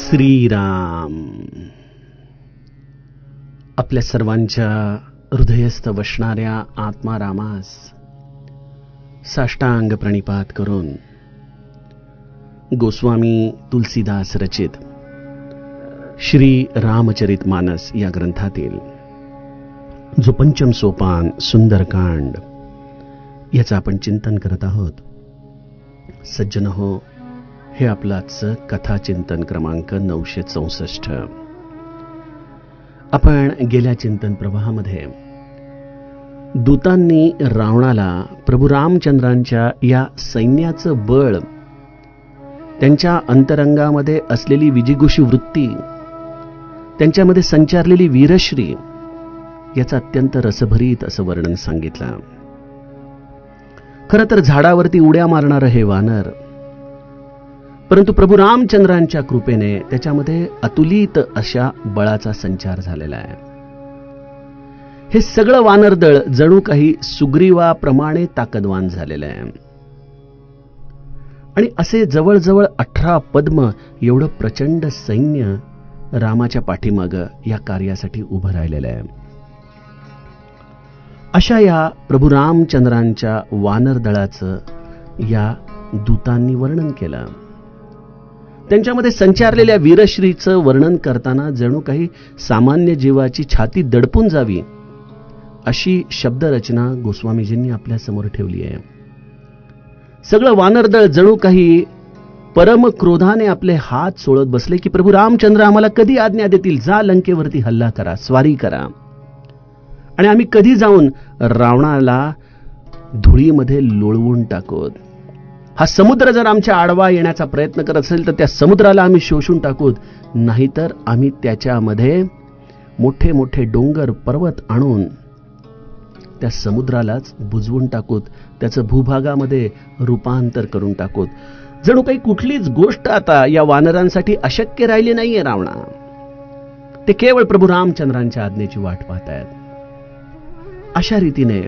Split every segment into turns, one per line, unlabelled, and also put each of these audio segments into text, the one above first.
श्रीराम. आपल्या सर्वांच्या हृदयस्थ वसणाऱ्या आत्मारामास साष्टांग प्रणिपात करून गोस्वामी तुलसीदास रचित श्री रामचरित मानस या ग्रंथातील जो पंचम सोपान सुंदरकांड याचं आपण चिंतन करत आहोत. सज्जन हो, हे आपलं आजचं कथाचिंतन क्रमांक 964. आपण गेल्या चिंतन प्रवाहामध्ये दूतांनी रावणाला प्रभू रामचंद्रांच्या या सैन्याचं बळ, त्यांच्या अंतरंगामध्ये असलेली विजिगुषी वृत्ती, त्यांच्यामध्ये संचारलेली वीरश्री याचं अत्यंत रसभरीत असं वर्णन सांगितलं. खरं तर झाडावरती उड्या मारणारं हे वानर, परंतु प्रभू रामचंद्रांच्या कृपेने त्याच्यामध्ये अतुलित अशा बळाचा संचार झालेला आहे. हे सगळं वानरदळ जणू काही सुग्रीवाप्रमाणे ताकदवान झालेलं आहे आणि असे जवळजवळ 18 पद्म एवढं प्रचंड सैन्य रामाच्या पाठीमागं या कार्यासाठी उभं राहिलेलं आहे. अशा या प्रभू रामचंद्रांच्या वानरदळाचं या दूतांनी वर्णन केलं. त्यांच्यामध्ये संचारलेल्या वीरश्रीचं वर्णन करताना जणू काही सामान्य जीवाची छाती दडपून जावी अशी शब्दरचना गोस्वामीजींनी आपल्या समोर ठेवली आहे. सगळं वानरदळ जणू काही परम क्रोधाने आपले हात सोडत बसले की प्रभू रामचंद्र आम्हाला कधी आज्ञा देतील, जा लंकेवरती हल्ला करा, स्वारी करा आणि आम्ही कधी जाऊन रावणाला धुळीमध्ये लोळवून टाकूत. हा समुद्र जर आमच्या आडवा येण्याचा प्रयत्न करत असेल तर त्या समुद्राला आम्ही शोषून टाकूत, नाहीतर आम्ही त्याच्यामध्ये मोठे मोठे डोंगर पर्वत आणून त्या समुद्रालाच बुजवून टाकूत, त्याचं भूभागामध्ये रूपांतर करून टाकूत. जणू काही कुठलीच गोष्ट आता या वानरांसाठी अशक्य राहिली नाहीये. रावणा ते केवळ प्रभू रामचंद्रांच्या आज्ञेची वाट पाहत आहेत. अशा रीतीने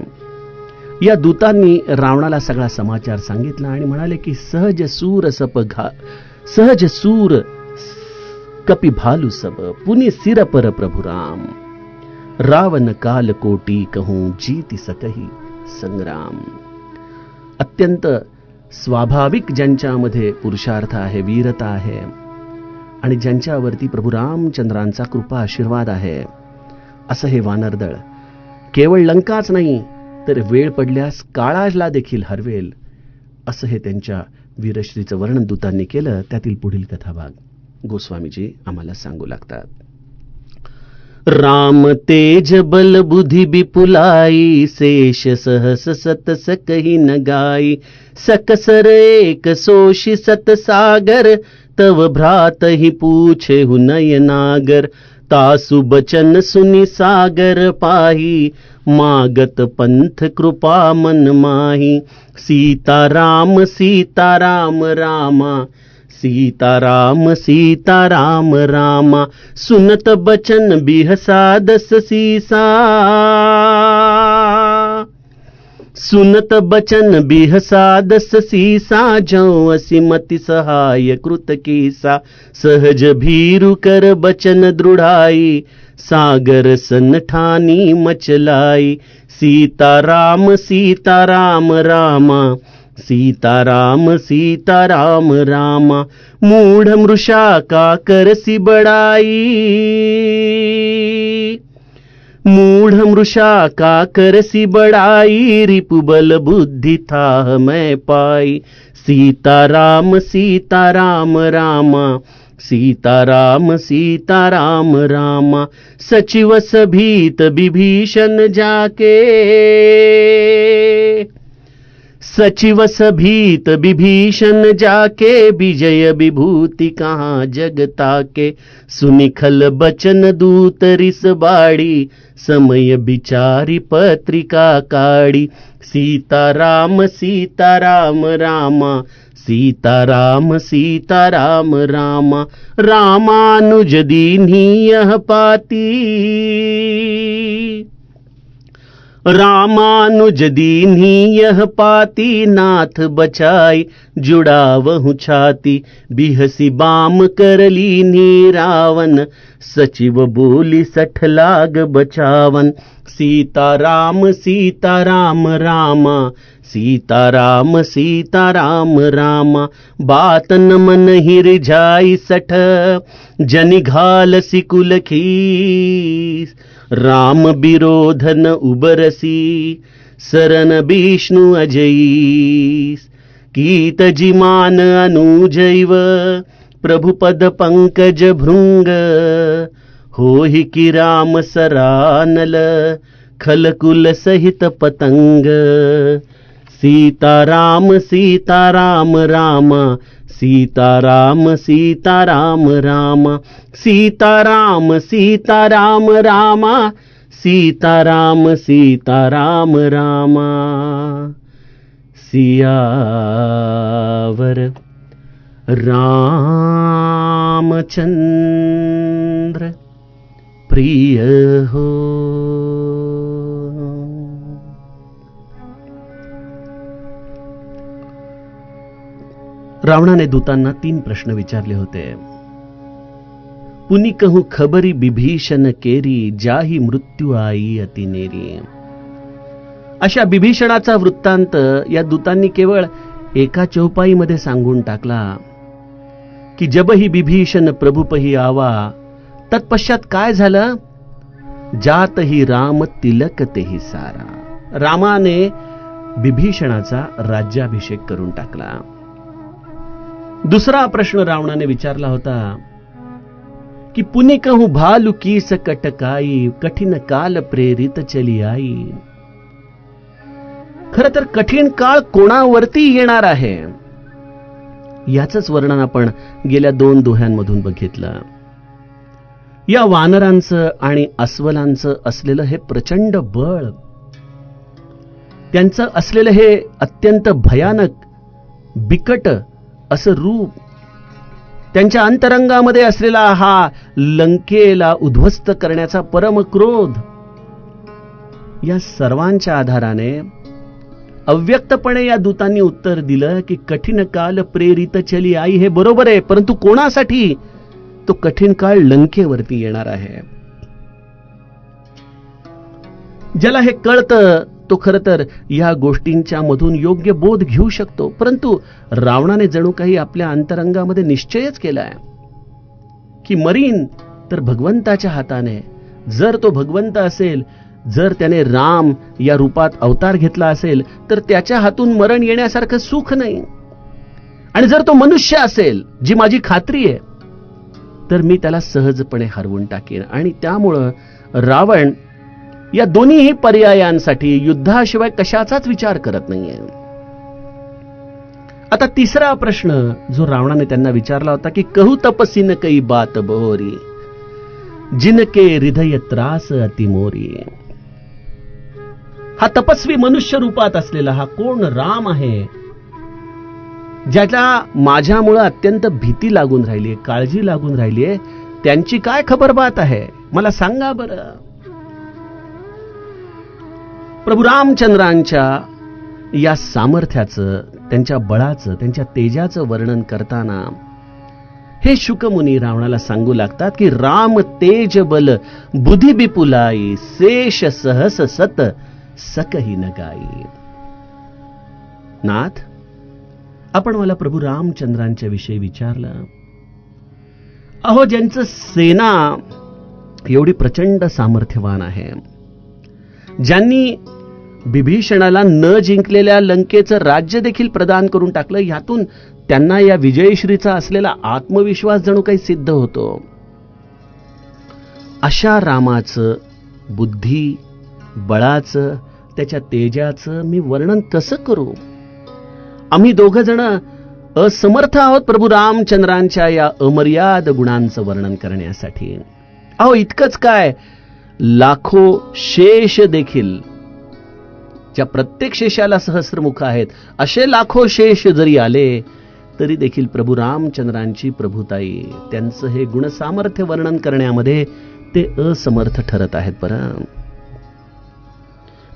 या दूतांनी रावणाला सगळा समाचार सांगितला आणि म्हणाले की सहज सूर कपि भालू सब पुनि सिर पर प्रभु राम, रावण काल कोटी कहूं जीति सकही संग्राम. अत्यंत स्वाभाविक ज्यांच्यामध्ये पुरुषार्थ आहे, वीरता आहे आणि ज्यांच्यावरती प्रभू रामचंद्रांचा कृपा आशीर्वाद आहे, असं हे वानरदळ केवळ लंकाच नाही तर वेळ पडल्यास काळाला देखील हरवेल, असं हे त्यांच्या वीरश्रीचं वर्णन दूतांनी केलं. त्यातील पुढील कथाभाग गोस्वामीजी आम्हाला सांगू लागतात. राम तेज बल बुद्धि विपुलाई, शेष सहस सत सकहि न गाई, सकसर एक सोषि सत सागर, तव भ्रात ही पूछे हु नयनागर, तासु बचन सुनि सागर पाही, मागत पंथ कृपा मन माही, सीताराम सीताराम रामा, सीताराम सीताराम रामा, सुनत बचन बिहसा दस सीसा, सुनत बचन बिहसा दस सीसा, जो असिमति सहाय कृत कीसा, सहज भीरु कर बचन दृढ़ाई, सागर सन ठानी मचलाई, सीताराम सीताराम रामा, सीताराम सीताराम रामा, मूढ़ मृषा का करसी बड़ाई, मूढ़ मृषा का करसी बड़ाई, रिपुबल बुद्धि था मैं पाई, सीताराम सीताराम रामा, सीताराम सीताराम रामा, सचिव सभीत विभीषण जाके, सचिव सभीत विभीषण जाके, विजय विभूति कहाँ जगता के, सुनिखल बचन दूत रिस बाड़ी, समय विचारी पत्रिका काड़ी, सीताराम सीताराम रामा, सीताराम सीताराम रामा, रामानुज दीन्ही यह पाती, रामानुज दीन्ही यह पाती, नाथ बचाई जुड़ावहु छाती। बिहसी बाम करलीनी रावण, सचिव बोली सठ लाग बचावन। सीताराम सीताराम रामा, सीताराम सीताराम रामा। बात न मन ही रिझाई सठ, जनि घाल सिकुल खीस। राम विरोधन उबरसी, सरन विष्णु अजईस। कीत जिमान अनुजैव, प्रभुपद पंकज भृंग। होहि कि राम सरानल, खलकुल सहित पतंग। सीताराम सीताराम रामा, सीताराम सीताराम रामा। सीताराम सीताराम रामा, सीताराम सीताराम रामा। सियावर रामचंद्र प्रिय हो। रावणाने दूतांना 3 प्रश्न विचारले होते. पुनि कहूं खबरी बिभीषण केरी, जाही मृत्यू आई अतिनेरी. अशा बिभीषणाचा वृत्तांत या दूतांनी केवळ एका चौपाईमध्ये सांगून टाकला की जबही बिभीषण प्रभुपही आवा. तत्पश्चात काय झालं? जात ही राम तिलक तेही सारा. रामाने बिभीषणाचा राज्याभिषेक करून टाकला. दुसरा प्रश्न रावणाने विचारला होता की पुनि कहूं भालू कीस कटकाई, कठीण काल प्रेरित चली आई. खरं तर कठीण काळ कोणावरती येणार आहे याचंच वर्णन आपण गेल्या 2 दोह्यांमधून बघितलं. या वानरांचं आणि अस्वलांचं असलेलं हे प्रचंड बळ, त्यांचं असलेलं हे अत्यंत भयानक बिकट असं रूप, त्यांच्या अंतरंगामध्ये असलेला हा लंकेला उद्ध्वस्त करण्याचा परम क्रोध, या सर्वांच्या आधाराने अव्यक्तपणे या दूतांनी उत्तर दिलं की कठीण काल प्रेरित चली आई. हे बरोबर आहे, परंतु कोणासाठी? तो कठीण काळ लंकेवरती येणार आहे. ज्याला हे कळतं तो खरं तर या गोष्टींच्या मधून योग्य बोध घेऊ शकतो. परंतु रावणाने जणू काही आपल्या अंतरंगामध्ये निश्चयच केलाय की मरीन तर भगवंताच्या हाताने. जर तो भगवंत असेल, जर त्याने राम या रूपात अवतार घेतला असेल, तर त्याच्या हातून मरण येण्यासारखं सुख नाही. आणि जर तो मनुष्य असेल, जी माझी खात्री आहे, तर मी त्याला सहजपणे हरवून टाकेन. आणि त्यामुळं रावण या दोन्हीही पर्यायांसाठी युद्धाशिवाय कशाचाच विचार करत नाहीये. आता तिसरा प्रश्न जो रावणाने त्यांना विचारला होता की कहू तपसीन कई बात बहोरी, जिनके हृदय त्रास अतिमोरी. हा तपस्वी मनुष्य रूपात असलेला हा कोण राम आहे, ज्याला माझ्यामुळे अत्यंत भीती लागून राहिली, काळजी लागून राहिली, त्यांची काय खबर बात आहे, मला सांगा बरं. प्रभू रामचंद्रांच्या या सामर्थ्याचं, त्यांच्या बळाचं, त्यांच्या तेजाचं वर्णन करताना हे शुकमुनी रावणाला सांगू लागतात की राम तेज बल बुधी बिपुलाई, शेष सहस सत सकही न गाई. नाथ, आपण मला प्रभू रामचंद्रांच्या विषयी विचारलं. अहो, ज्यांचं सेना एवढी प्रचंड सामर्थ्यवान आहे, ज्यांनी बिभीषणाला न जिंकलेल्या लंकेचं राज्य देखील प्रदान करून टाकलं, यातून त्यांना या विजयश्रीचा असलेला आत्मविश्वास जणू काही सिद्ध होतो. अशा रामाचं बुद्धी बळाचं, त्याच्या तेजाचं मी वर्णन कसं करू? आम्ही दोघं जण असमर्थ आहोत प्रभू रामचंद्रांच्या या अमर्याद गुणांचं वर्णन करण्यासाठी. अहो, इतकंच काय, लाखो शेष देखील, ज्या प्रत्येक शेषाला सहस्रमुख आहेत, असे लाखो शेष जरी आले तरी देखील प्रभू रामचंद्रांची प्रभुताई, त्यांचं हे गुणसामर्थ्य वर्णन करण्यामध्ये ते असमर्थ ठरत आहेत. बरं,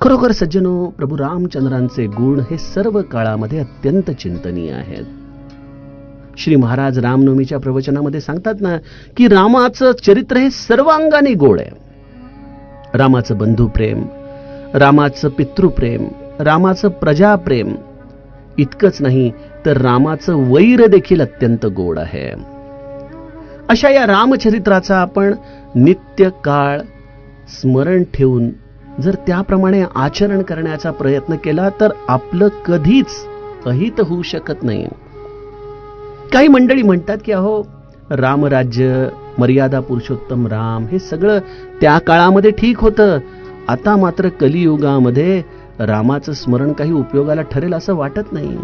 खरोखर सज्जनो, प्रभू रामचंद्रांचे गुण हे सर्व काळामध्ये अत्यंत चिंतनीय आहेत. श्री महाराज रामनवमीच्या प्रवचनामध्ये सांगतात ना, की रामाचं चरित्र हे सर्व अंगाने गोड आहे. रामाचं बंधुप्रेम, रामाचं पितृप्रेम, रामाचं प्रजाप्रेम, इतकंच नाही तर रामाचं वैर देखील अत्यंत गोड आहे. अशा या रामचरित्राचा आपण नित्य काळ स्मरण ठेवून जर त्याप्रमाणे आचरण करण्याचा प्रयत्न केला तर आपलं कधीच अहित होऊ शकत नाही. काही मंडळी म्हणतात की अहो, रामराज्य, मर्यादा पुरुषोत्तम राम हे सगळं त्या काळामध्ये ठीक होतं, आता मात्र कलियुगामध्ये रामाचं स्मरण काही उपयोगाला ठरेल असं वाटत नाही.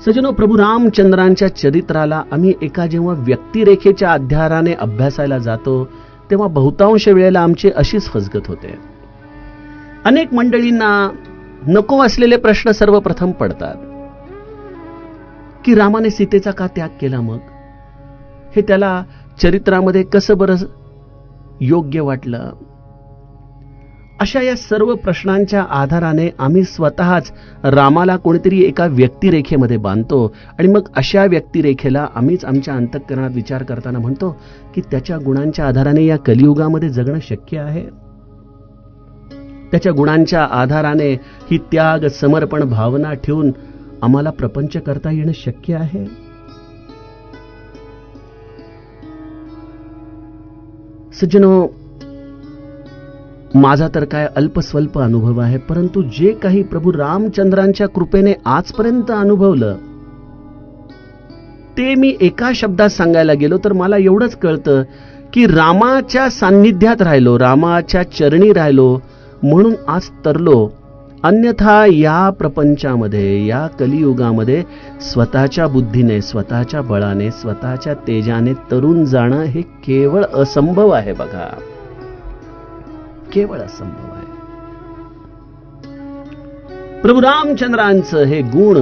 सज्जनो, प्रभू रामचंद्रांच्या चरित्राला आम्ही एका जेव्हा व्यक्तिरेखेच्या आधाराने अभ्यासायला जातो तेव्हा बहुतांश वेळेला आमची अशीच फसगत होते. अनेक मंडळींना नको असलेले प्रश्न सर्वप्रथम पडतात की रामाने सीतेचा का त्याग केला, मग हे त्याला चरित्रामध्ये कसं बरं योग्य वाटलं. अशा या सर्व प्रश्नांच्या आधाराने आम्ही स्वतःच रामाला कोणीतरी एका व्यक्तिरेखेमध्ये बांधतो आणि मग अशा व्यक्तिरेखेला आम्हीच आमच्या अंतःकरणात विचार करताना म्हणतो की त्याच्या गुणांच्या आधाराने या कलियुगामध्ये जगणं शक्य आहे. त्याच्या गुणांच्या आधाराने ही त्याग, समर्पण भावना ठेवून आम्हाला प्रपंच करता येणं शक्य आहे. सज्जनो, माझा तर काय अल्पस्वल्प अनुभव आहे, परंतु जे काही प्रभू रामचंद्रांच्या कृपेने आजपर्यंत अनुभवलं ते मी एका शब्दात सांगायला गेलो तर मला एवढंच कळतं की रामाच्या सान्निध्यात राहिलो, रामाच्या चरणी राहिलो म्हणून आज तरलो. अन्यथा या प्रपंचामध्ये, या कलियुगामध्ये स्वतःच्या बुद्धीने, स्वतःच्या बळाने, स्वतःच्या तेजाने तरुण जाणं हे केवळ असंभव आहे. बघा, केवळ असंभव आहे. प्रभू रामचंद्रांचं हे गुण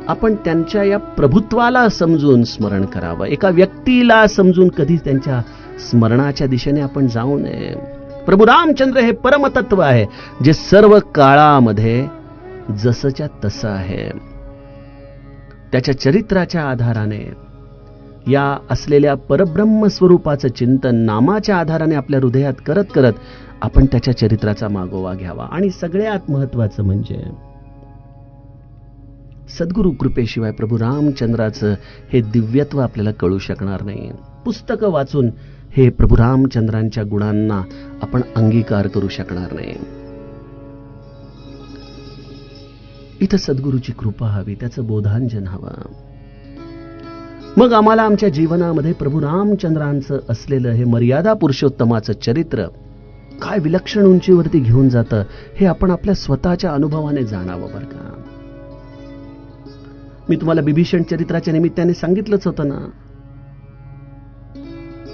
आपण त्यांच्या या प्रभुत्वाला समजून स्मरण करावं. एका व्यक्तीला समजून कधीच त्यांच्या स्मरणाच्या दिशेने आपण जाऊ नये. प्रभू रामचंद्र हे परमतत्व आहे जे सर्व काळामध्ये जसंच्या तसं आहे. त्याच्या चरित्राच्या आधाराने, या असलेल्या परब्रह्म स्वरूपाचं चिंतन नामाच्या आधाराने आपल्या हृदयात करत करत आपण त्याच्या चरित्राचा मागोवा घ्यावा. आणि सगळ्यात महत्वाचं म्हणजे सद्गुरु कृपेशिवाय प्रभू रामचंद्राचं हे दिव्यत्व आपल्याला कळू शकणार नाही. पुस्तकं वाचून हे प्रभू रामचंद्रांच्या गुणांना आपण अंगीकार करू शकणार नाही. इथं सद्गुरूची कृपा हवी, त्याचं बोधांजन हवं. मग आम्हाला आमच्या जीवनामध्ये प्रभू रामचंद्रांचं असलेलं हे मर्यादा पुरुषोत्तमाचं चरित्र काय विलक्षण उंचीवरती घेऊन जातं हे आपण आपल्या स्वतःच्या अनुभवाने जाणावं. बरं का, मी तुम्हाला बिभीषण चरित्राच्या निमित्ताने सांगितलंच होतं ना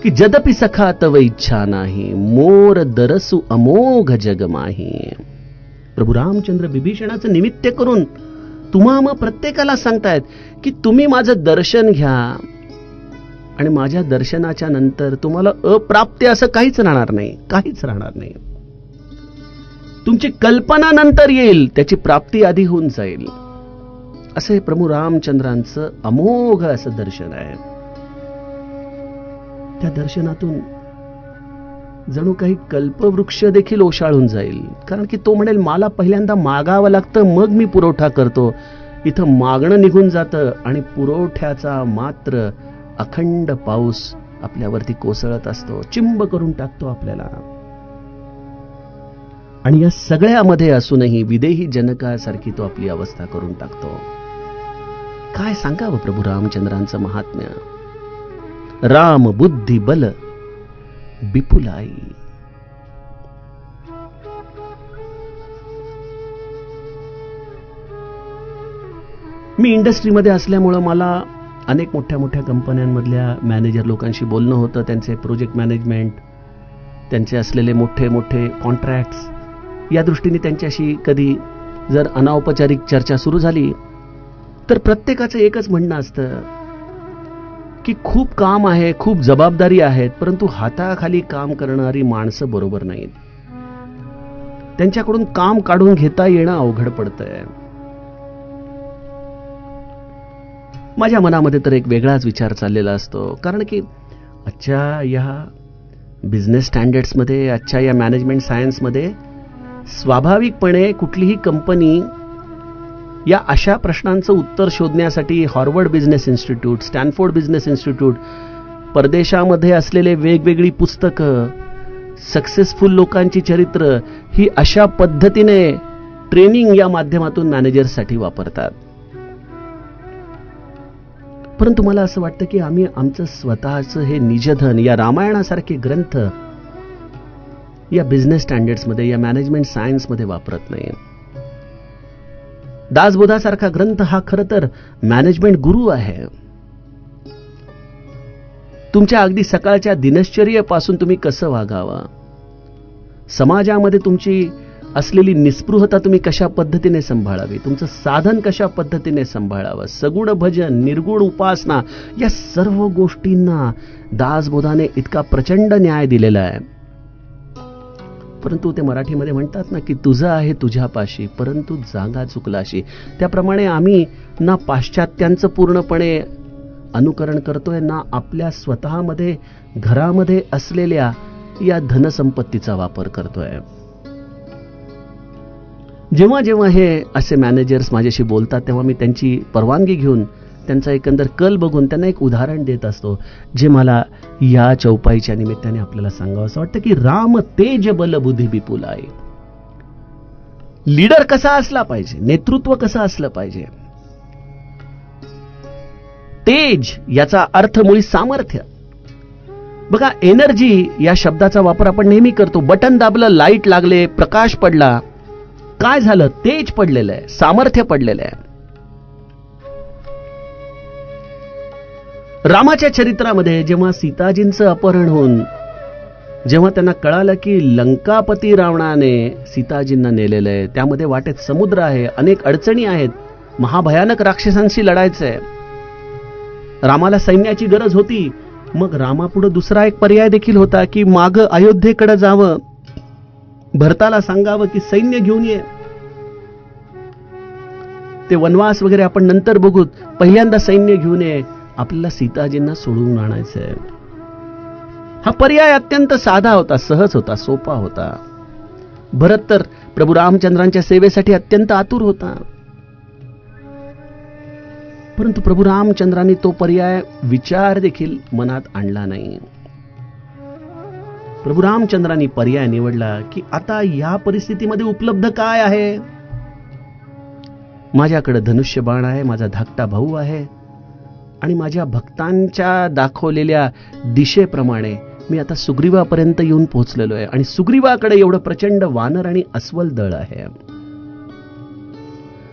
की जदपि सखा तव इच्छा नाही, मोर दरसु अमोघ जगमाही. प्रभू रामचंद्र बिभीषणाचं निमित्त करून तुम्हा मग प्रत्येकाला सांगतायत की तुम्ही माझं दर्शन घ्या आणि माझ्या दर्शनाच्या नंतर तुम्हाला अप्राप्य असं काहीच राहणार नाही, काहीच राहणार नाही. तुमची कल्पना नंतर येईल, त्याची प्राप्ती आधी होऊन जाईल. असे प्रभू रामचंद्रांचं अमोघ असं दर्शन आहे. त्या दर्शनातून जणू काही कल्पवृक्ष देखील ओशाळून जाईल. कारण की तो म्हणेल मला पहिल्यांदा मागावं लागतं मग मी पुरवठा करतो. इथं मागणं निघून जातं आणि पुरवठ्याचा मात्र अखंड पाऊस आपल्यावरती कोसळत असतो, चिंब करून टाकतो आपल्याला. आणि या सगळ्यामध्ये असूनही विदेही जनकासारखी तो आपली अवस्था करून टाकतो. काय सांगावं प्रभू रामचंद्रांचं महात्म्य. राम बुद्धी बल विपुलाई. मी इंडस्ट्रीमध्ये असल्यामुळं मला अनेक मोठ्या मोठ्या कंपन्यांमधल्या मॅनेजर लोकांशी बोलणं होतं. त्यांचे प्रोजेक्ट मॅनेजमेंट, त्यांचे असलेले मोठे मोठे कॉन्ट्रॅक्ट्स, या दृष्टीने त्यांच्याशी कधी जर अनौपचारिक चर्चा सुरू झाली तर प्रत्येकाचं एकच म्हणणं असतं की खूप काम आहे, खूप जबाबदारी आहेत, परंतु हाताखाली काम करणारी माणसं बरोबर नाहीत. त्यांच्याकडून काम काढून घेता येणं अवघड पडतंय. माझ्या मनामध्ये तर एक वेगळाच विचार चाललेला असतो, कारण की आजच्या या बिझनेस स्टँडर्ड्समध्ये, आजच्या या मॅनेजमेंट सायन्समध्ये स्वाभाविकपणे कुठलीही कंपनी या अशा प्रश्नांचं उत्तर शोधण्यासाठी Harvard business institute, Stanford business institute, परदेशामध्ये असलेले वेगवेगळी पुस्तकं, सक्सेसफुल लोकांची चरित्र ही अशा पद्धतीने ट्रेनिंग या माध्यमातून मॅनेजर्ससाठी वापरतात. परंतु मला असं वाटतं की आम्ही आमचं स्वतःचं हे निजधन, या रामायणासारखे ग्रंथ या बिझनेस स्टँडर्ड्समध्ये, या मॅनेजमेंट सायन्समध्ये वापरत नाही. दासबोधासारखा ग्रंथ हा खरं तर मॅनेजमेंट गुरु आहे. तुमच्या अगदी सकाळच्या दिनश्चर्येपासून तुम्ही कसं वागावं, समाजामध्ये तुमची असलेली निस्पृहता तुम्ही कशा पद्धतीने सांभाळावी, तुमचं साधन कशा पद्धतीने सांभाळावं, सगुण भजन, निर्गुण उपासना, या सर्व गोष्टींना दासबोधाने इतका प्रचंड न्याय दिलेला आहे. परंतु ते मराठीमध्ये म्हणतात ना की तुझं आहे तुझ्यापाशी, परंतु जागा चुकलाशी. त्याप्रमाणे आम्ही ना पाश्चात्यांचं पूर्णपणे अनुकरण करतोय, ना आपल्या स्वतःमध्ये घरामध्ये असलेल्या या धनसंपत्तीचा वापर करतोय. जेव्हा जेव्हा हे असे मॅनेजर्स माझ्याशी बोलतात तेव्हा मी त्यांची परवानगी घेऊन, त्यांचा एकंदर कल बघून त्यांना एक उदाहरण देत असतो, जे मला या चौपाईच्या निमित्ताने आपल्याला सांगावं असं वाटतं की राम तेज बल बुद्धी विपुल आहे. लीडर कसा असला पाहिजे, नेतृत्व कसं असलं पाहिजे. तेज याचा अर्थ मुळी सामर्थ्य. बघा, एनर्जी या शब्दाचा वापर आपण नेहमी करतो. बटन दाबलं, लाईट लागले, प्रकाश पडला, काय झालं? तेज पडलेलं आहे, सामर्थ्य पडलेलं आहे. रामाच्या चरित्रामध्ये जेव्हा सीताजींचं अपहरण होऊन जेव्हा त्यांना कळालं की लंकापती रावणाने सीताजींना नेलेलं आहे, त्यामध्ये वाटेत समुद्र आहे, अनेक अडचणी आहेत, महाभयानक राक्षसांशी लढायचंय, रामाला सैन्याची गरज होती. मग रामापुढे दुसरा एक पर्याय देखील होता की माग अयोध्येकडे जावं, भरताला सांगावं की सैन्य घेऊन ये. ते वनवास वगैरे आपण नंतर बघू, पहिल्यांदा सैन्य घेऊन ये, आपल्याला सीताजींना सोडवून आणायचंय. हा पर्याय अत्यंत साधा होता, सहज होता, सोपा होता. भरत तर प्रभू रामचंद्रांच्या सेवेसाठी अत्यंत आतुर होता. परंतु प्रभू रामचंद्रांनी तो पर्याय विचार देखील मनात आणला नाही. प्रभू रामचंद्रांनी पर्याय निवडला की आता या परिस्थितीमध्ये उपलब्ध काय आहे. माझ्याकडे धनुष्यबाण आहे, माझा धाकटा भाऊ आहे, आणि माझ्या भक्तांच्या दाखवलेल्या दिशेप्रमाणे मी आता सुग्रीवापर्यंत येऊन पोहोचलेलो आहे, आणि सुग्रीवाकडे एवढं प्रचंड वानर आणि अस्वल दळ आहे.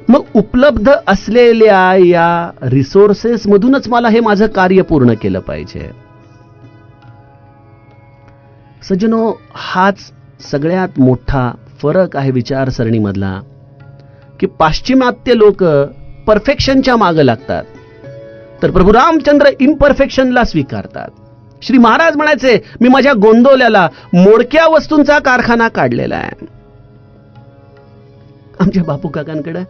मग उपलब्ध असलेल्या या रिसोर्सेस मधूनच मला हे माझं कार्य पूर्ण केलं पाहिजे. सज्जनो, हाच सगळ्यात मोठा फरक आहे विचारसरणीमधला, की पाश्चिमात्य लोक परफेक्शनच्या मागे लागतात, तर प्रभू रामचंद्र इम्परफेक्शनला स्वीकारतात. श्री महाराज म्हणायचे, मी माझ्या गोंदवल्याला मोडक्या वस्तूंचा कारखाना काढलेला आहे. आमच्या बापू काकांकडे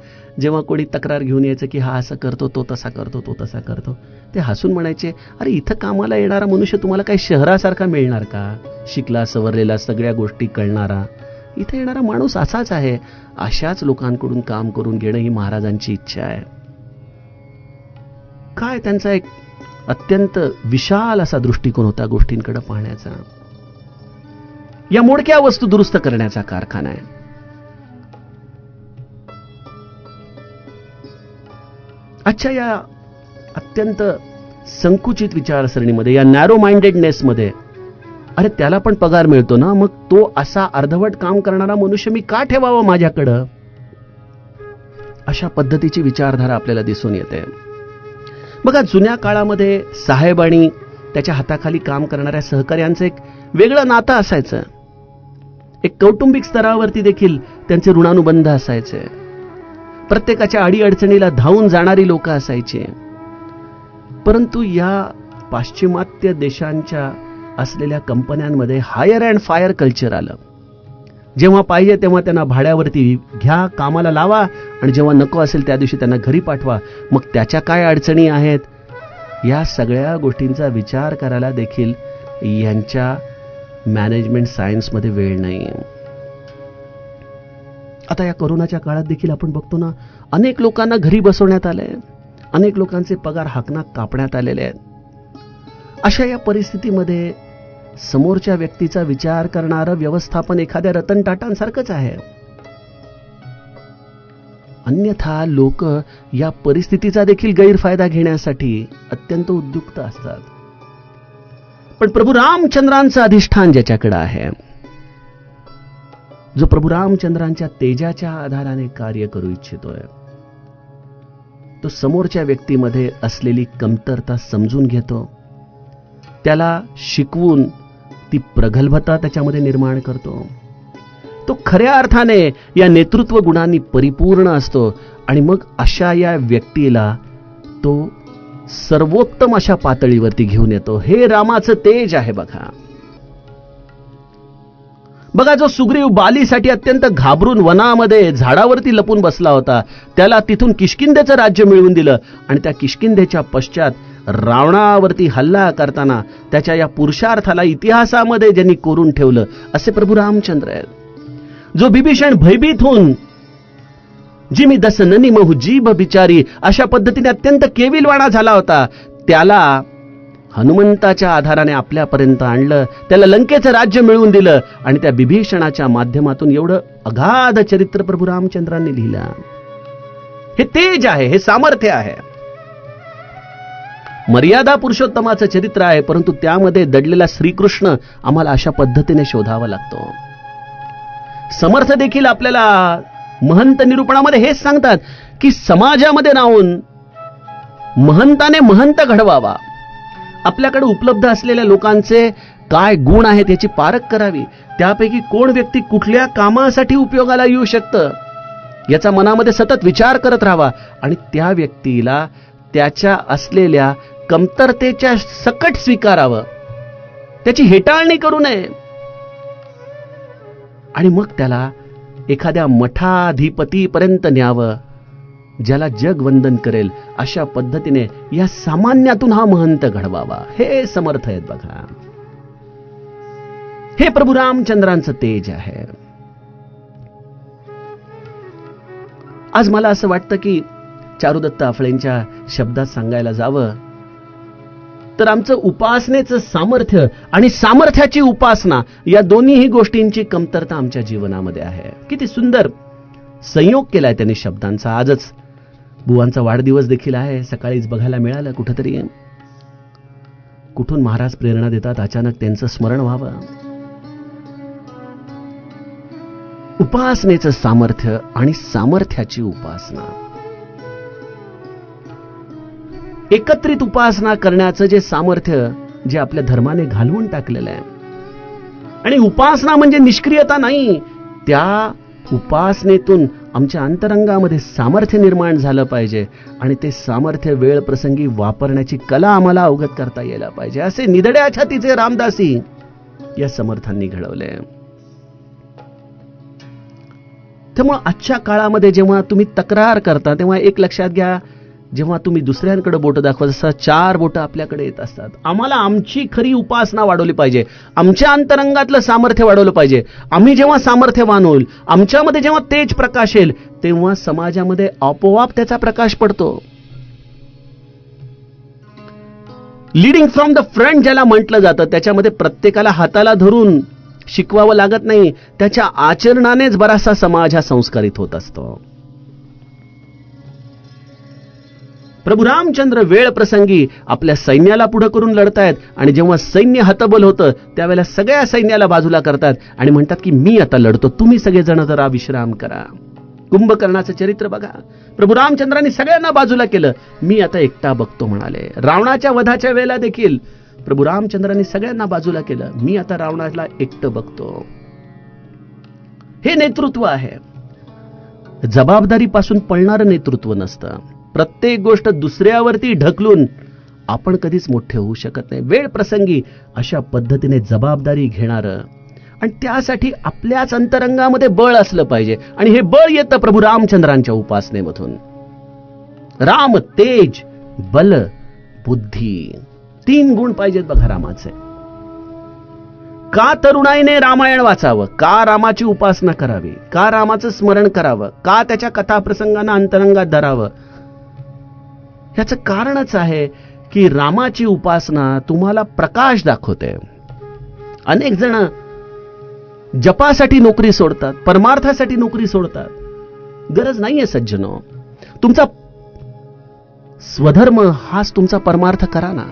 जेव्हा कोणी तक्रार घेऊन यायचं की हा असं करतो, तो तसा करतो, तो तसा करतो, ते हसून म्हणायचे, अरे इथं कामाला येणारा मनुष्य तुम्हाला काही शहरासारखा मिळणार का, शिकला सवरलेला, सगळ्या गोष्टी कळणारा. इथे येणारा माणूस असाच आहे. अशाच लोकांकडून काम करून घेणं ही महाराजांची इच्छा आहे. काय त्यांचा एक अत्यंत विशाल असा दृष्टिकोन होता गोष्टींकडे पाहण्याचा. या मोडक्या वस्तू दुरुस्त करण्याचा कारखाना आहे. अच्छा, या अत्यंत संकुचित विचारसरणीमध्ये, या नॅरो माइंडेडनेसमध्ये, अरे त्याला पण पगार मिळतो ना, मग तो असा अर्धवट काम करणारा मनुष्य मी का ठेवावा माझ्याकडं. अशा पद्धतीची विचारधारा आपल्याला दिसून येते. बघा, जुन्या काळामध्ये साहेब आणि त्याच्या हाताखाली काम करणाऱ्या सहकार्यांचं एक वेगळं नातं असायचं. एक कौटुंबिक स्तरावरती देखील त्यांचे ऋणानुबंध असायचे. प्रत्येकाच्या अडीअडचणीला धावून जाणारी लोक असायचे. परंतु या पाश्चिमात्य देशांच्या असलेल्या कंपन्यांमध्ये हायर अँड फायर कल्चर आलं. जेव्हा पाहिजे तेव्हा त्यांना भाड्यावरती घ्या, कामाला लावा, आणि जेव्हा नको असेल त्या दिवशी त्यांना घरी पाठवा. मग त्याच्या काय अडचणी आहेत, या सगळ्या गोष्टींचा विचार करायला देखील यांच्या मॅनेजमेंट सायन्समध्ये वेळ नाही. आता या कोरोनाच्या काळात देखील आपण बघतो ना, अनेक लोकांना घरी बसवण्यात आलंय, अनेक लोकांचे पगार हाकनाक कापण्यात आलेले आहेत. अशा या परिस्थितीमध्ये समोरच्या व्यक्तीचा विचार करणारं व्यवस्थापन एखाद्या रतन टाटांसारखंच आहे. अन्यथा लोक या परिस्थितीचा देखील गैरफायदा घेण्यासाठी अत्यंत उद्युक्त असतात. पण प्रभू रामचंद्रांचं अधिष्ठान ज्याच्याकडे आहे, जो प्रभू रामचंद्रांच्या तेजाच्या आधाराने कार्य करू इच्छितोय, तो समोरच्या व्यक्तीमध्ये असलेली कमतरता समजून घेतो, त्याला शिकवून ती प्रगल्भता त्याच्यामध्ये निर्माण करतो. तो खऱ्या अर्थाने या नेतृत्व गुणांनी परिपूर्ण असतो आणि मग अशा या व्यक्तीला तो सर्वोत्तम अशा पातळीवरती घेऊन येतो. हे रामाचं तेज आहे. बघा, जो सुग्रीव बालीसाठी अत्यंत घाबरून वनामध्ये झाडावरती लपून बसला होता, त्याला तिथून किष्किंधेचं राज्य मिळवून दिलं आणि त्या किष्किंधेच्या पश्चात रावणावरती हल्ला करताना त्याच्या या पुरुषार्थाला इतिहासामध्ये ज्यांनी कोरून ठेवलं, असे प्रभू रामचंद्र आहेत. जो बिभीषण भयभीत होऊन जी मी दसननी महू जीभ बिचारी अशा पद्धतीने अत्यंत केविलवाणा झाला होता, त्याला हनुमंताच्या आधाराने आपल्यापर्यंत आणलं, त्याला लंकेचं राज्य मिळवून दिलं आणि त्या बिभीषणाच्या माध्यमातून एवढं अगाध चरित्र प्रभू रामचंद्रांनी लिहिलं. हे तेज आहे, हे सामर्थ्य आहे. मर्यादा पुरुषोत्तमाचं चरित्र आहे, परंतु त्यामध्ये दडलेला श्रीकृष्ण आम्हाला अशा पद्धतीने शोधावा लागतो. समर्थ देखील आपल्याला महंत निरूपणामध्ये हेच सांगतात की समाजामध्ये राहून महंताने महंत घडवावा. आपल्याकडे उपलब्ध असलेल्या लोकांचे काय गुण आहेत याची पारख करावी. त्यापैकी कोण व्यक्ती कुठल्या कामासाठी उपयोगाला येऊ शकतं याचा मनामध्ये सतत विचार करत राहावा आणि त्या व्यक्तीला त्याच्या असलेल्या कमतरतेच्या सकट स्वीकारावं, त्याची हेटाळणी करू नये आणि मग त्याला एखाद्या मठाधिपतीपर्यंत न्यावं, ज्याला जग वंदन करेल अशा पद्धतीने या सामान्यातून हा महंत घडवावा. हे समर्थ आहेत. बघा, हे प्रभू रामचंद्रांचं तेज आहे. आज मला असं वाटतं की चारुदत्त आफळेंच्या शब्दात सांगायला जावं तर आमचं उपासनेचं सामर्थ्य आणि सामर्थ्याची उपासना या दोन्हीही गोष्टींची कमतरता आमच्या जीवनामध्ये आहे. किती सुंदर संयोग केलाय त्यांनी शब्दांचा. आजच बुवांचा वाढदिवस देखील आहे. सकाळीच बघायला मिळालं कुठंतरी, कुठून महाराज प्रेरणा देतात, अचानक त्यांचं स्मरण व्हावं. उपासनेचं सामर्थ्य आणि सामर्थ्याची उपासना, एकत्रित उपासना करण्याचं जे सामर्थ्य जे आपल्या धर्माने घालवून टाकलेलं आहे. आणि उपासना म्हणजे निष्क्रियता नाही, त्या उपासनेतून आमच्या अंतरंगामध्ये सामर्थ्य निर्माण झालं पाहिजे आणि ते सामर्थ्य वेळ प्रसंगी वापरण्याची कला आम्हाला अवगत करता यायला पाहिजे. असे निधड्या छातीचे रामदासी या समर्थांनी घडवले. त्यामुळे आजच्या काळामध्ये जेव्हा तुम्ही तक्रार करता तेव्हा एक लक्षात घ्या, जेव्हा तुम्ही दुसऱ्यांकडे बोट दाखवत असता, 4 बोटं आपल्याकडे येत असतात. आम्हाला आमची खरी उपासना वाढवली पाहिजे, आमच्या अंतरंगातलं सामर्थ्य वाढवलं पाहिजे. आम्ही जेव्हा सामर्थ्यवान होईल, आमच्यामध्ये जेव्हा तेज प्रकाशेल, तेव्हा समाजामध्ये आपोआप त्याचा प्रकाश पडतो. लीडिंग फ्रॉम द फ्रंट ज्याला म्हटलं जातं, त्याच्यामध्ये प्रत्येकाला हाताला धरून शिकवावं लागत नाही, त्याच्या आचरणानेच बराचसा समाज हा संस्कारित होत असतो. प्रभू रामचंद्र वेळ प्रसंगी आपल्या सैन्याला पुढे करून लढतायत आणि जेव्हा सैन्य हतबल होतं त्यावेळेला सगळ्या सैन्याला बाजूला करतात आणि म्हणतात की मी आता लढतो, तुम्ही सगळेजण जरा विश्राम करा. कुंभकर्णाचं चरित्र बघा, प्रभू रामचंद्रांनी सगळ्यांना बाजूला केलं, मी आता एकटा बघतो म्हणाले. रावणाच्या वधाच्या वेळेला देखील प्रभू रामचंद्रांनी सगळ्यांना बाजूला केलं, मी आता रावणाला एकटं बघतो. हे नेतृत्व आहे. जबाबदारीपासून पळणारं नेतृत्व नसतं. प्रत्येक गोष्ट दुसऱ्यावरती ढकलून आपण कधीच मोठे होऊ शकत नाही. वेळ प्रसंगी अशा पद्धतीने जबाबदारी घेणारं आणि त्यासाठी आपल्याच अंतरंगामध्ये बळ असलं पाहिजे. आणि हे बळ येतं प्रभू रामचंद्रांच्या उपासनेमधून. राम, तेज, बल, बुद्धी, 3 गुण पाहिजेत बघा रामाचे. का तरुणाईने रामायण वाचावं, का रामाची उपासना करावी, का रामाचं स्मरण करावं, का त्याच्या कथाप्रसंगांना अंतरंगात धरावं, याचं कारणच आहे की रामाची उपासना तुम्हाला प्रकाश दाखवते. अनेक जण जपासाठी नोकरी सोडतात, परमार्थासाठी नोकरी सोडतात. गरज नाहीये सज्जनो. तुमचा स्वधर्म हाच तुमचा परमार्थ करा ना.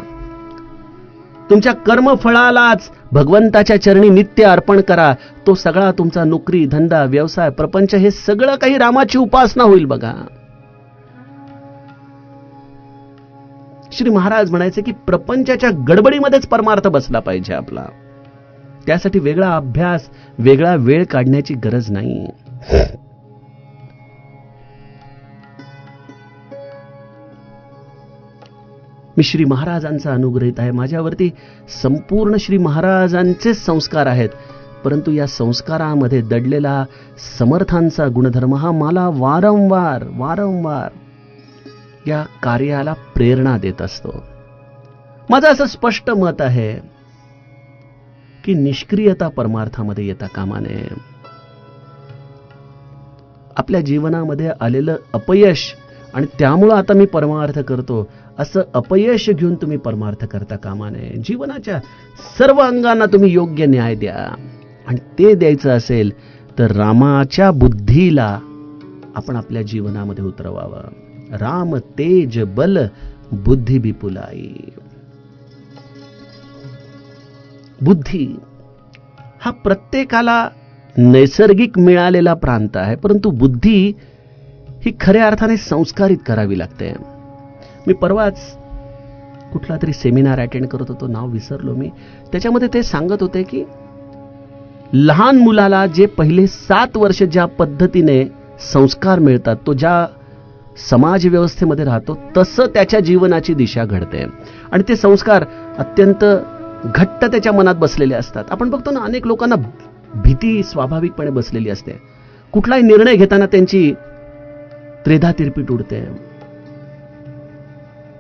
तुमच्या कर्मफळालाच भगवंताच्या चरणी नित्य अर्पण करा. तो सगळा तुमचा नोकरी, धंदा, व्यवसाय, प्रपंच हे सगळं काही रामाची उपासना होईल बघा. श्री महाराज म्हणायचे की प्रपंचाच्या गडबडीमध्येच परमार्थ बसला पाहिजे आपला. त्यासाठी वेगळा अभ्यास, वेगळा वेळ काढण्याची गरज नाही. मी श्री महाराजांचा अनुग्रहित आहे. माझ्यावरती संपूर्ण श्री महाराजांचे संस्कार आहेत. परंतु या संस्कारामध्ये दडलेला समर्थांचा गुणधर्म हा मला वारंवार या कार्याला प्रेरणा देत असतो. माझं असं स्पष्ट मत आहे की निष्क्रियता परमार्थामध्ये येता कामा नये. आपल्या जीवनामध्ये आलेलं अपयश आणि त्यामुळं आता मी परमार्थ करतो असं अपयश घेऊन तुम्ही परमार्थ करता कामा नये. जीवनाच्या सर्व अंगांना तुम्ही योग्य न्याय द्या. आणि ते द्यायचं असेल तर रामाच्या बुद्धीला आपण आपल्या जीवनामध्ये उतरवावं. राम, तेज, बल, बुद्धी विपुलाई. बुद्धी हा प्रत्येकाला नैसर्गिक मिळालेला प्रांत आहे. परंतु बुद्धी ही खऱ्या अर्थाने संस्कारित करावी लागते. मी परवाच कुठला तरी सेमिनार अटेंड करत होतो, नाव विसरलो मी. त्याच्यामध्ये ते सांगत होते की लहान मुलाला जे पहिले 7 वर्ष ज्या पद्धतीने संस्कार मिळतात, तो ज्या समाज व्यवस्थेमध्ये राहतो तसं त्याच्या जीवनाची दिशा घडते. आणि ते संस्कार अत्यंत घट्ट त्याच्या मनात बसलेले असतात. आपण बघतो ना, अनेक लोकांना भीती स्वाभाविकपणे बसलेली असते. कुठलाही निर्णय घेताना त्यांची त्रेधा तिरपीट उडते.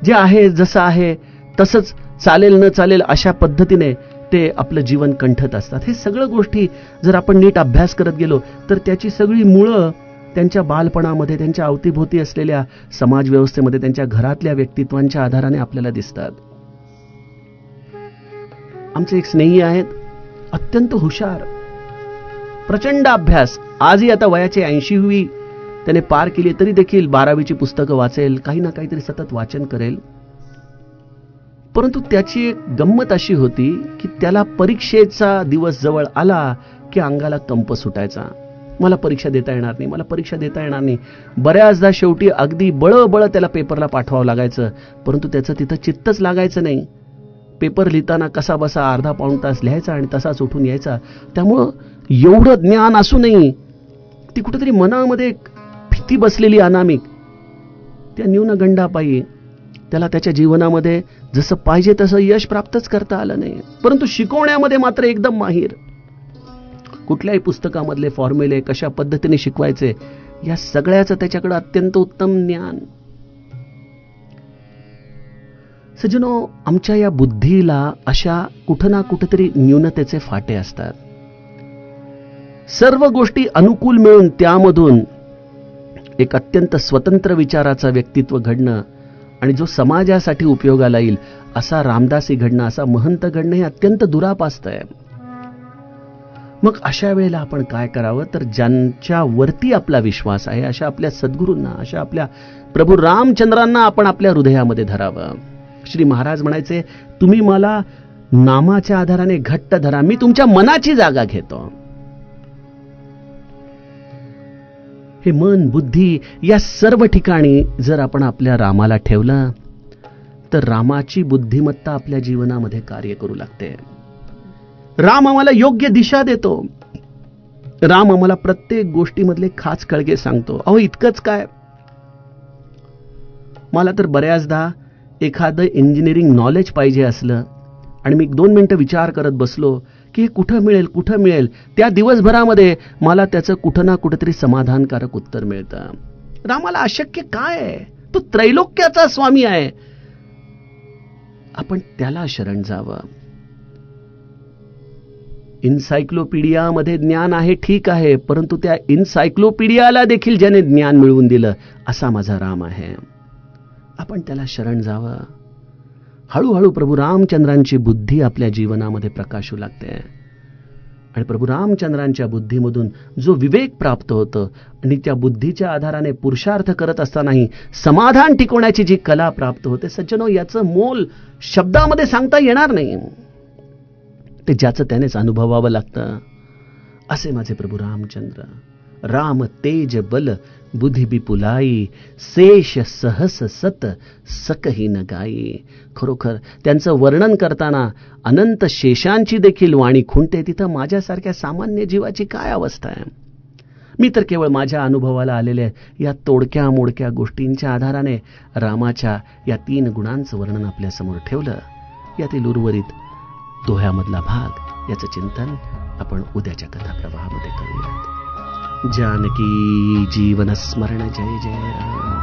जे आहे जसं आहे तसंच चालेल न चालेल अशा पद्धतीने ते आपलं जीवन कंठत असतात. हे सगळं गोष्टी जर आपण नीट अभ्यास करत गेलो तर त्याची सगळी मुळं त्यांच्या बालपणामध्ये, त्यांच्या अवतीभोवती असलेल्या समाज व्यवस्थेमध्ये, त्यांच्या घरातल्या व्यक्तित्वांच्या आधाराने आपल्याला दिसतात. आमचे एक स्नेही आहेत, अत्यंत हुशार, प्रचंड अभ्यास. आजही आता वयाची 80वी त्याने पार केली तरी देखील 12वीची पुस्तकं वाचेल, काही ना काहीतरी सतत वाचन करेल. परंतु त्याची एक गंमत अशी होती की त्याला परीक्षेचा दिवस जवळ आला की अंगाला कंप सुटायचा. मला परीक्षा देता येणार नाही, मला परीक्षा देता येणार नाही. बऱ्याचदा शेवटी अगदी बळबळ त्याला पेपरला पाठवावं लागायचं. परंतु त्याचं तिथं चित्तच लागायचं नाही. पेपर लिहिताना कसा बसा अर्धा पाऊण तास लिहायचा आणि तसाच उठून यायचा. त्यामुळं एवढं ज्ञान असूनही ती कुठेतरी मनामध्ये भीती बसलेली अनामिक, त्या न्यूनगंडापायी त्याला त्याच्या जीवनामध्ये जसं पाहिजे तसं यश प्राप्तच करता आलं नाही. परंतु शिकवण्यामध्ये मात्र एकदम माहीर. कुठल्याही पुस्तकामधले फॉर्म्युले कशा पद्धतीने शिकवायचे या सगळ्याचं त्याच्याकडे अत्यंत उत्तम ज्ञान. सज्जनो, आमच्या या बुद्धीला अशा कुठं ना कुठेतरी न्यूनतेचे फाटे असतात. सर्व गोष्टी अनुकूल मिळून त्यामधून एक अत्यंत स्वतंत्र विचाराचा व्यक्तित्व घडणं आणि जो समाजासाठी उपयोगाला येईल असा रामदासी घडणं, असा महंत घडणं हे अत्यंत दुरापास्त आहे. मग अशा वेळेला आपण काय करावं तर ज्यांच्यावरती आपला विश्वास आहे अशा आपल्या सद्गुरूंना, अशा आपल्या प्रभू रामचंद्रांना आपण आपल्या हृदयामध्ये धरावं. श्री महाराज म्हणायचे, तुम्ही मला नामाच्या आधाराने घट्ट धरा, मी तुमच्या मनाची जागा घेतो. हे मन, बुद्धी या सर्व ठिकाणी जर आपण आपल्या रामाला ठेवलं तर रामाची बुद्धिमत्ता आपल्या जीवनामध्ये कार्य करू लागते. राम आम्हाला योग्य दिशा देतो. राम आम्हाला प्रत्येक गोष्टीमधले खास कळगे सांगतो. अहो इतकंच काय, मला तर बऱ्याचदा एखादं इंजिनिअरिंग नॉलेज पाहिजे असलं आणि मी 2 मिनिटं विचार करत बसलो की हे कुठं मिळेल, त्या दिवसभरामध्ये मला त्याचं कुठं ना कुठेतरी समाधानकारक उत्तर मिळतं. रामाला अशक्य काय आहे? तो त्रैलोक्याचा स्वामी आहे. आपण त्याला शरण जावं. इन्सायक्लोपीडियामध्ये ज्ञान आहे, ठीक आहे, परंतु त्या इन्सायक्लोपीडियाला देखील ज्याने ज्ञान मिळवून दिलं असा माझा राम आहे. आपण त्याला शरण जावं. हळूहळू प्रभू रामचंद्रांची बुद्धी आपल्या जीवनामध्ये प्रकाशू लागते आणि प्रभू रामचंद्रांच्या बुद्धीमधून जो विवेक प्राप्त होतं आणि त्या बुद्धीच्या आधाराने पुरुषार्थ करत असतानाही समाधान टिकवण्याची जी कला प्राप्त होते, सज्जनो, याचं मोल शब्दामध्ये सांगता येणार नाही. ते ज्याचं त्यानेच अनुभवावं लागतं. असे माझे प्रभू रामचंद्र. राम तेज बल बुद्धी बिपुलाई, शेष सहस सत सकही न गाई. खरोखर त्यांचं वर्णन करताना अनंत शेषांची देखील वाणी खुंटते. तिथं माझ्यासारख्या सामान्य जीवाची काय अवस्था आहे? मी तर केवळ माझ्या अनुभवाला आलेल्या या तोडक्या मोडक्या गोष्टींच्या आधाराने रामाच्या या 3 गुणांचं वर्णन आपल्यासमोर ठेवलं. यातील उर्वरित दोह्यामधला भाग याचं चिंतन आपण उद्याच्या कथाप्रवाहामध्ये करूया. जानकी जीवन स्मरण जय जय राम.